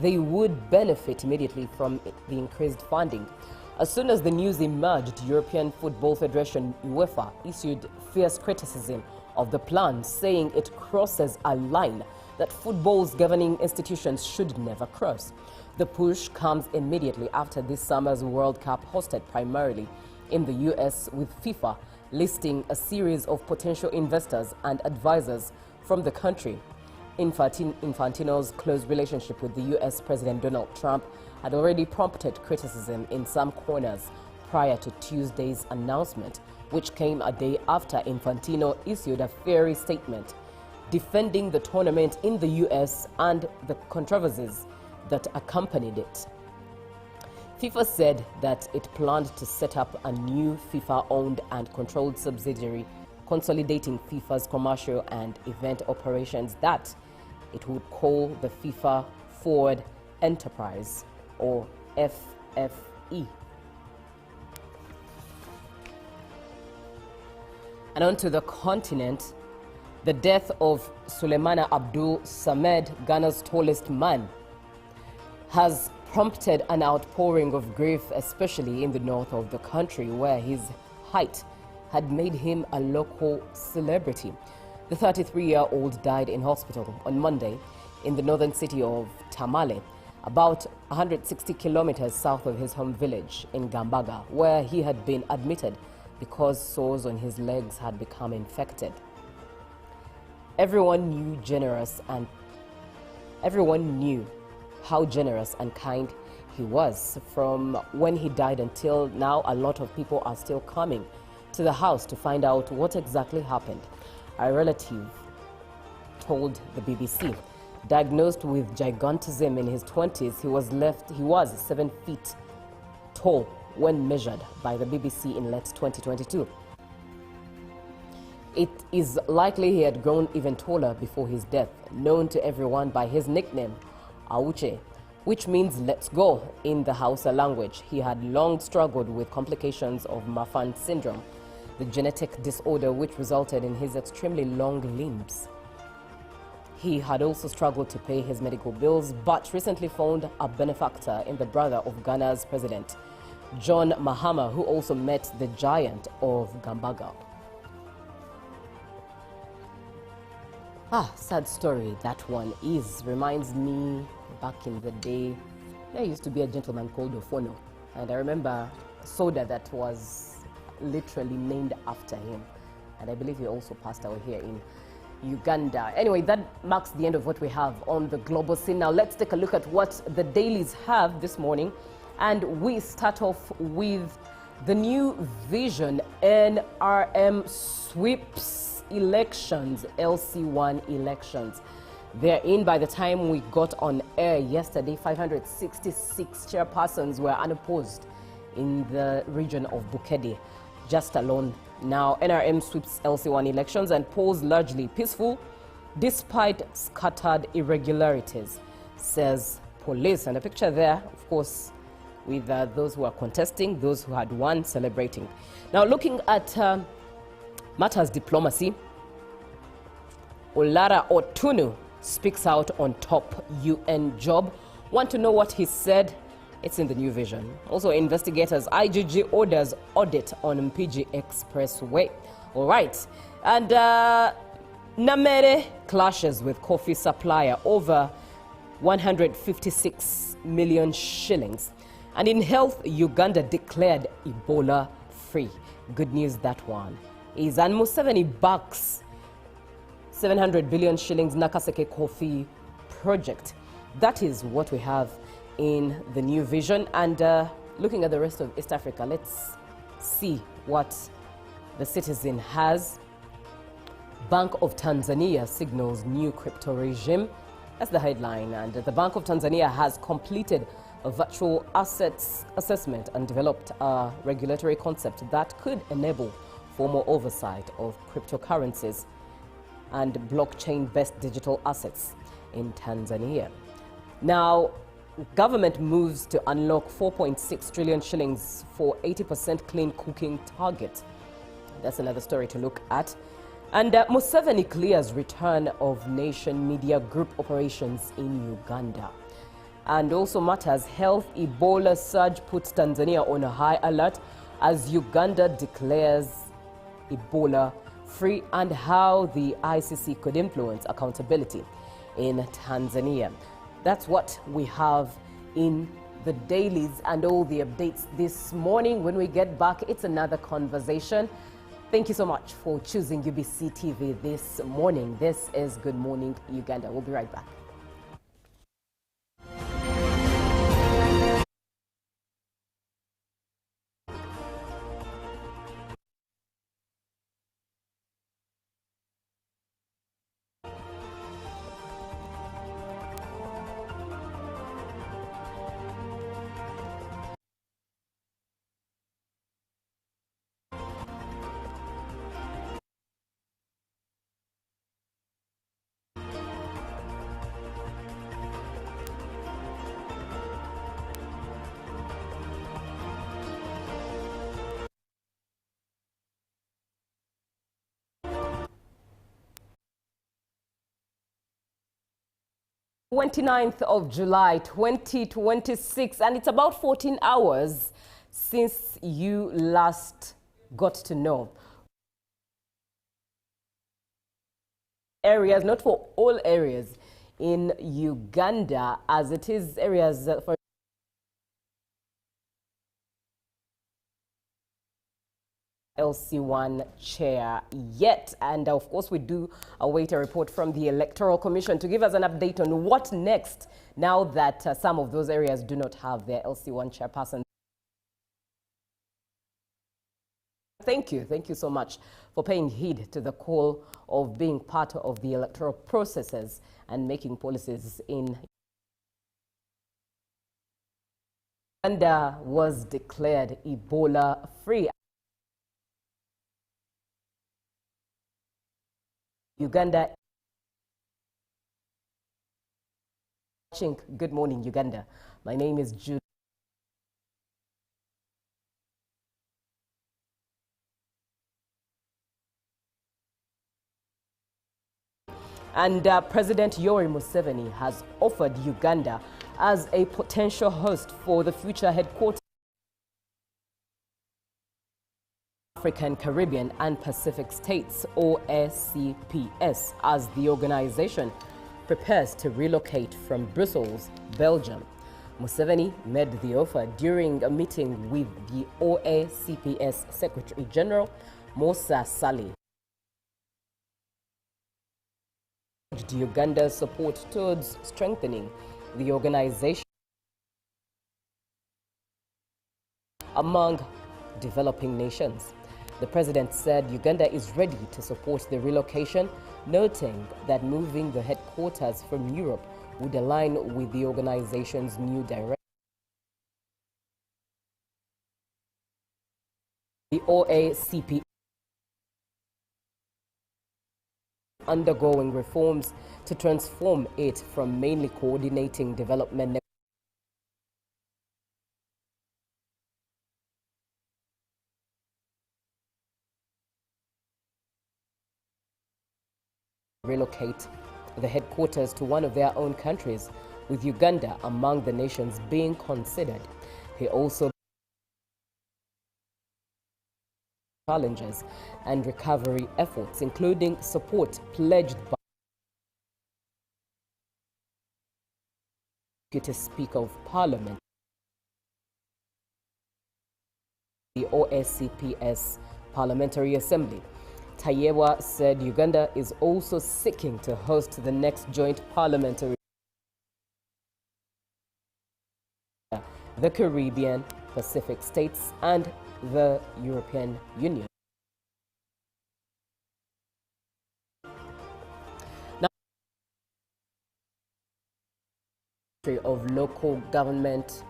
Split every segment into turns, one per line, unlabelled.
they would benefit immediately from the increased funding. As soon as the news emerged, European Football Federation UEFA issued fierce criticism of the plan, saying it crosses a line that football's governing institutions should never cross. The push comes immediately after this summer's World Cup, hosted primarily in the US, with FIFA listing a series of potential investors and advisors from the country. Infantino's close relationship with the US President Donald Trump had already prompted criticism in some corners prior to Tuesday's announcement, which came a day after Infantino issued a fiery statement defending the tournament in the US and the controversies that accompanied it. FIFA said that it planned to set up a new FIFA-owned and controlled subsidiary, consolidating FIFA's commercial and event operations that it would call the FIFA Forward Enterprise, or FFE. And on to the continent, the death of Suleimana Abdul Samed, Ghana's tallest man, has prompted an outpouring of grief, especially in the north of the country, where his height had made him a local celebrity. The 33-year-old died in hospital on Monday in the northern city of Tamale, about 160 kilometers south of his home village in Gambaga, where he had been admitted because sores on his legs had become infected. Everyone knew how generous and kind he was. From when he died until now, a lot of people are still coming to the house to find out what exactly happened. A relative told the BBC. Diagnosed with gigantism in his 20s, he was 7 feet tall when measured by the BBC in late 2022. It is likely he had grown even taller before his death, known to everyone by his nickname, Auche, which means let's go in the Hausa language. He had long struggled with complications of Marfan syndrome, the genetic disorder which resulted in his extremely long limbs. He had also struggled to pay his medical bills, but recently found a benefactor in the brother of Ghana's president, John Mahama, who also met the giant of Gambaga. Sad story that one is. Reminds me back in the day, there used to be a gentleman called Ofono, and I remember a soda that was literally named after him, and I believe he also passed away here in Uganda. Anyway, that marks the end of what we have on the global scene. Now let's take a look at what the dailies have this morning, and we start off with the new vision. NRM sweeps elections, LC1 elections. They're in. By the time we got on air yesterday, 566 chairpersons were unopposed in the region of Bukedi, just alone. Now, NRM sweeps LC1 elections and polls largely peaceful, despite scattered irregularities, says police. And a picture there, of course, with those who are contesting, those who had won, celebrating. Now, looking at matters diplomacy, Olara Otunu speaks out on top UN job. Want to know what he said? It's in the new vision. Also, investigators, IGG orders audit on Mpigi Expressway. All right. And Namere clashes with coffee supplier over 156 million shillings. And in health, Uganda declared Ebola free. Good news, that one is. And Museveni backs 700 billion shillings Nakaseke coffee project. That is what we have in the new vision. And looking at the rest of East Africa, let's see what the Citizen has. Bank of Tanzania signals new crypto regime. That's the headline. And the Bank of Tanzania has completed a virtual assets assessment and developed a regulatory concept that could enable formal oversight of cryptocurrencies and blockchain-based digital assets in Tanzania. Now, government moves to unlock 4.6 trillion shillings for 80% clean cooking target. That's another story to look at. And Museveni clears return of Nation Media Group operations in Uganda. And also matters health, Ebola surge puts Tanzania on a high alert as Uganda declares Ebola free, and how the ICC could influence accountability in Tanzania. That's what we have in the dailies and all the updates this morning. When we get back, it's another conversation. Thank you so much for choosing UBC TV this morning. This is Good Morning Uganda. We'll be right back. Twenty-ninth of July 2026, and it's about 14 hours since you last got to know areas, not for all areas in Uganda, as it is areas for LC1 chair yet. And of course, we do await a report from the Electoral Commission to give us an update on what next now that some of those areas do not have their LC1 chairperson. Thank you so much for paying heed to the call of being part of the electoral processes and making policies in Uganda was declared Ebola free. Uganda. Good morning, Uganda. My name is Jude. And President Yoweri Museveni has offered Uganda as a potential host for the future headquarters African, Caribbean and Pacific States, or ACPS, as the organization prepares to relocate from Brussels, Belgium. Museveni made the offer during a meeting with the OACPS Secretary General, Musa Sali. Uganda's support towards strengthening the organization among developing nations. The president said Uganda is ready to support the relocation, noting that moving the headquarters from Europe would align with the organization's new direction. The OACP undergoing reforms to transform it from mainly coordinating development relocate the headquarters to one of their own countries, with Uganda among the nations being considered. He also challenges and recovery efforts, including support pledged by Deputy Speaker of Parliament, the OSCPS Parliamentary Assembly. Tayewa said Uganda is also seeking to host the next joint parliamentary the Caribbean, Pacific States and the European Union. Now, of local government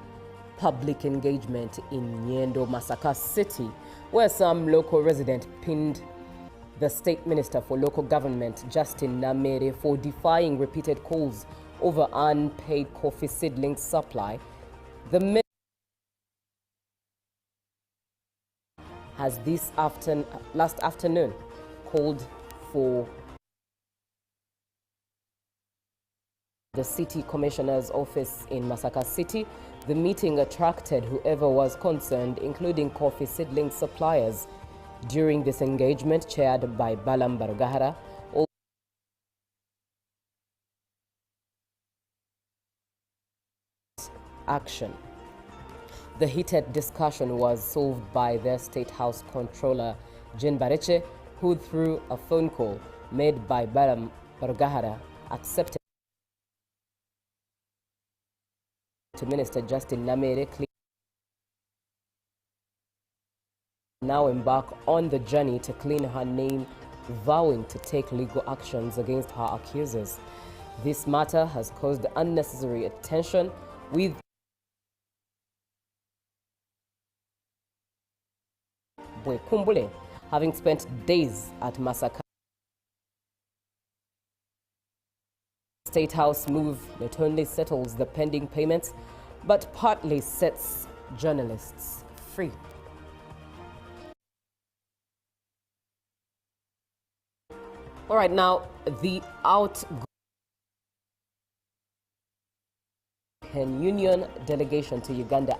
public engagement in Nyendo, Masaka City, where some local residents pinned the State Minister for Local Government, Justin Namere, for defying repeated calls over unpaid coffee seedling supply. The minister has last afternoon called for the city commissioner's office in Masaka City. The meeting attracted whoever was concerned, including coffee seedling suppliers. During this engagement, chaired by Balam Barugahara, action. The heated discussion was solved by their State House Controller, Jean Bareche, who, through a phone call made by Balam Barugahara, accepted to Minister Justin Namere now embark on the journey to clean her name, vowing to take legal actions against her accusers. This matter has caused unnecessary attention, with Kumbule having spent days at Masaka. State House move not only settles the pending payments, but partly sets journalists free. All right, now the outgoing Union delegation to Uganda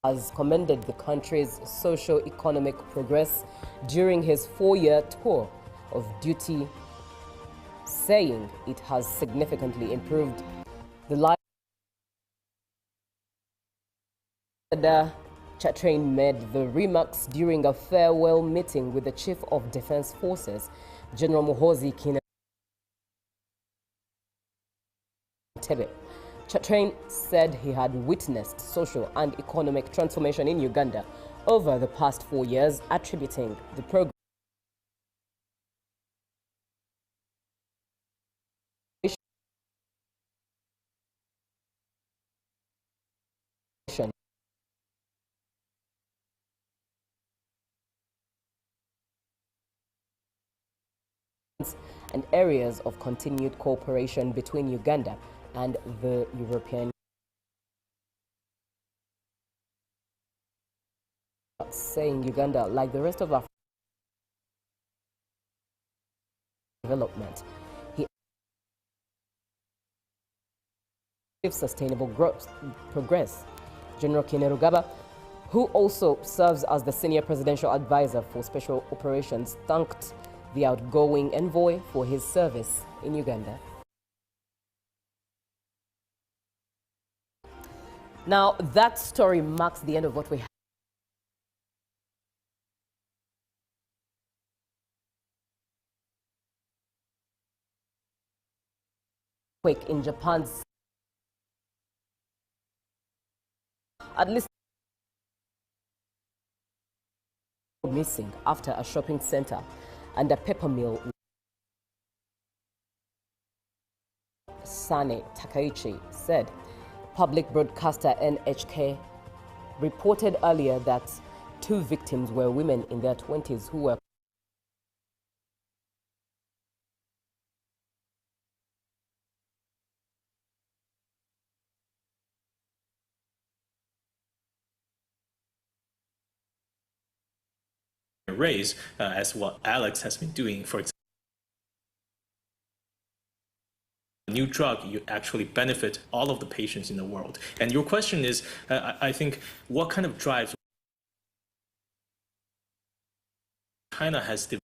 has commended the country's socio-economic progress during his 4-year tour of duty, saying it has significantly improved the life. Chatrain made the remarks during a farewell meeting with the Chief of Defense Forces, General Muhoozi Kinattebe. Chatrain said he had witnessed social and economic transformation in Uganda over the past 4 years, attributing the progress and areas of continued cooperation between Uganda and the European Union, saying Uganda, like the rest of Africa, development. He sustainable growth progress. General Kainerugaba, who also serves as the senior presidential advisor for special operations, thanked the outgoing envoy for his service in Uganda. Now, that story marks the end of what we have. Quake in Japan's at least missing after a shopping center and a pepper mill. Sane Takaichi said. Public broadcaster NHK reported earlier that 2 victims were women in their 20s who were
raise, as what Alex has been doing, for example. New drug, you actually benefit all of the patients in the world. And your question is, I think, what kind of drives China has developed